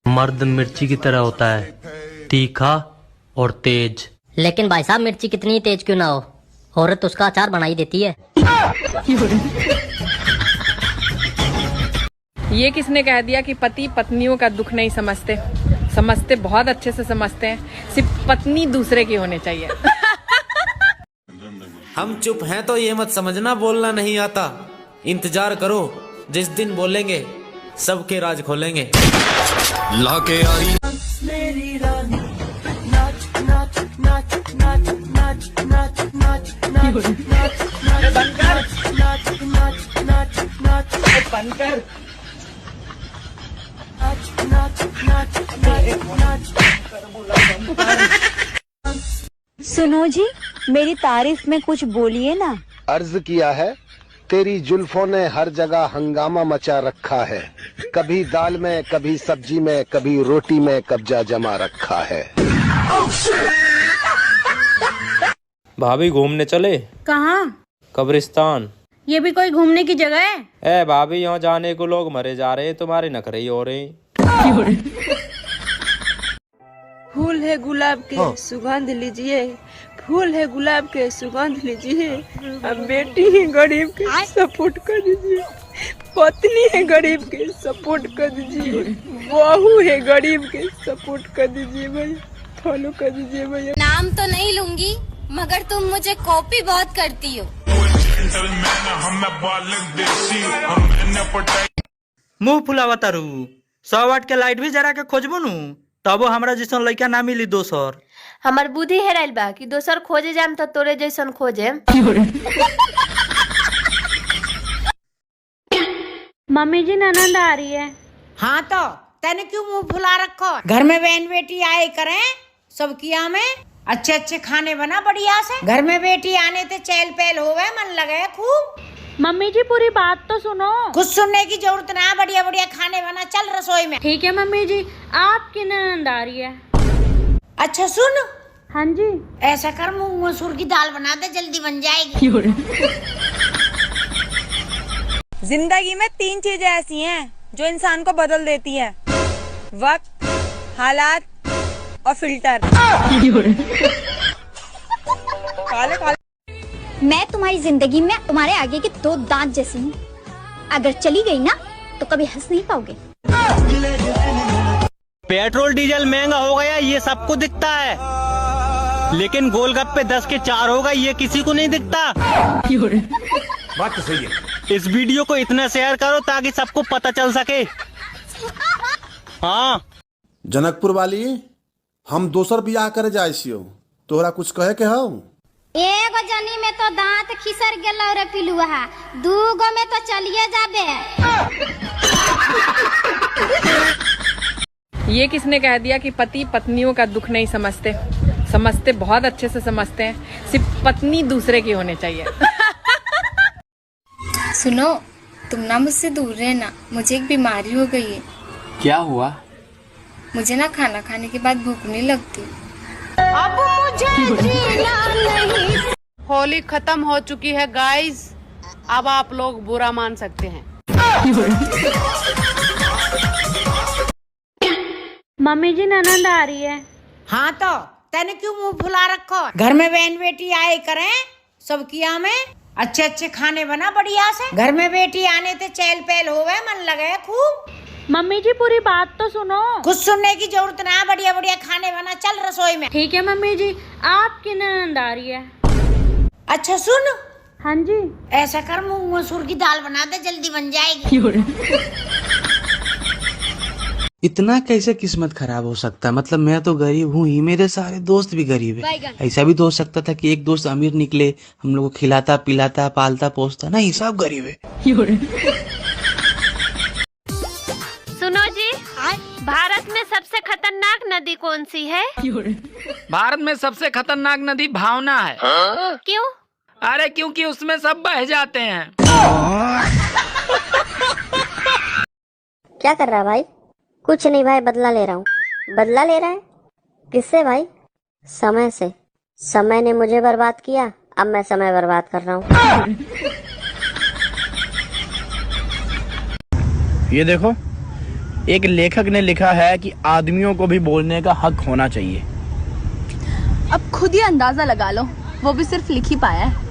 मर्द मिर्ची की तरह होता है, तीखा और तेज। लेकिन भाई साहब मिर्ची कितनी तेज क्यों ना हो, औरत उसका अचार बना ही देती है। ये किसने कह दिया कि पति पत्नियों का दुख नहीं समझते? समझते, बहुत अच्छे से समझते हैं। सिर्फ पत्नी दूसरे की होनी चाहिए। हम चुप हैं तो ये मत समझना बोलना नहीं आता। इंतजार करो, जिस दिन बोलेंगे सबके राज खोलेंगे। लाके आई मेरी रानी, नाच नाच नाच नाच नाच नाच नाच नाच नाच बनकर नाच नाच नाच नाच बनकर नाच नाच नाच नाच। सुनो जी, मेरी तारीफ में कुछ बोलिए ना। अर्ज किया है, तेरी जुल्फों ने हर जगह हंगामा मचा रखा है। कभी दाल में, कभी सब्जी में, कभी रोटी में कब्जा जमा रखा है। भाभी घूमने चले? कहाँ? कब्रिस्तान। ये भी कोई घूमने की जगह है? ए भाभी, यहाँ जाने को लोग मरे जा रहे हैं, तुम्हारे नखरे ही हो रहे। फूल है गुलाब के सुगंध लीजिए, फूल है गुलाब के सुगंध लीजिए। अब बेटी है गरीब के सपोर्ट कर दीजिए, पत्नी है गरीब के सपोर्ट कर दीजिए, बहू है गरीब के सपोर्ट कर दीजिए भैया, फॉलो कर दीजिए भैया। नाम तो नहीं लूंगी मगर तुम मुझे कॉपी बहुत करती हो। मुंह फुलावा तारू, 100 वाट के लाइट भी जरा के खोजबो नु, तबो हमरा जैसन लड़का ना मिली दोसर। हमार बुद्धि हेराइल बा कि दोसर खोजे जाम तो तोरे जैसन खोजे। मम्मी जी ननद आ रही है। हाँ तो तेने क्यों मुंह फुला रखो? घर में बहन बेटी आए करें, सब किया में अच्छे अच्छे खाने बना बढ़िया से। घर में बेटी आने ते चहल पहल होवे, मन लगे खूब। मम्मी जी पूरी बात तो सुनो। कुछ सुनने की जरूरत ना, बढ़िया बढ़िया खाने बना, चल रसोई में। ठीक है मम्मी जी, आपकी ननद आ रही है। अच्छा सुन। हाँ जी। ऐसा कर, मूंग मसूर की दाल बना दे, जल्दी बन जाएगी। जिंदगी में 3 चीजें ऐसी हैं जो इंसान को बदल देती है: वक्त, हालात और फिल्टर। काले काले। मैं तुम्हारी जिंदगी में तुम्हारे आगे के 2 दांत जैसी हूँ। अगर चली गई ना तो कभी हंस नहीं पाओगे। पेट्रोल डीजल महंगा हो गया ये सबको दिखता है, लेकिन गोलगप्पे 10 के 4 होगा ये किसी को नहीं दिखता। बात तो सही है। इस वीडियो को इतना शेयर करो ताकि सबको पता चल सके। हाँ जनकपुर वाली, हम दोसर बियाह करे जाए छियो, तोहरा कुछ कहे के हौ? एगो जनी में तो दांत खिसर गेल रे पिलुआ, 2 में तो चलिए जाबे। ये किसने कह दिया कि पति पत्नियों का दुख नहीं समझते? समझते, बहुत अच्छे से समझते हैं। सिर्फ पत्नी दूसरे की होनी चाहिए। सुनो, तुम ना मुझसे दूर रहना, मुझे एक बीमारी हो गई है। क्या हुआ? मुझे ना खाना खाने के बाद भूख नहीं लगती। अब मुझे जीना नहीं। होली खत्म हो चुकी है गाइस, अब आप लोग बुरा मान सकते हैं। मम्मी जी ननद आ रही है। हाँ तो तेने क्यों मुंह फुला रखो? घर में बहन बेटी आए करें, सब किया में अच्छे अच्छे खाने बना बढ़िया से। घर में बेटी आने ते चहल पहल होवे, मन लगे खूब। मम्मी जी पूरी बात तो सुनो। कुछ सुनने की जरूरत ना, बढ़िया बढ़िया खाने बना, चल रसोई में। ठीक है मम्मी जी, आपकी ननद आ रही है। अच्छा सुन। हाँ जी। ऐसा कर, मूंग मसूर की दाल बना दे, जल्दी बन जाएगी। इतना कैसे किस्मत खराब हो सकता है? मतलब मैं तो गरीब हूँ ही, मेरे सारे दोस्त भी गरीब है। ऐसा भी तो हो सकता था कि एक दोस्त अमीर निकले, हम लोग को खिलाता पिलाता पालता पोसता। नहीं, सब गरीब है। सुनो जी, भारत में सबसे खतरनाक नदी कौन सी है? भारत में सबसे खतरनाक नदी भावना है। क्यों? अरे क्योंकि उसमें सब बह जाते हैं। क्या कर रहा है भाई? कुछ नहीं भाई, बदला ले रहा हूँ। बदला ले रहा है? किससे भाई? समय से। समय ने मुझे बर्बाद किया, अब मैं समय बर्बाद कर रहा हूँ। ये देखो, एक लेखक ने लिखा है कि आदमियों को भी बोलने का हक होना चाहिए। अब खुद ही अंदाजा लगा लो, वो भी सिर्फ लिख ही पाया है।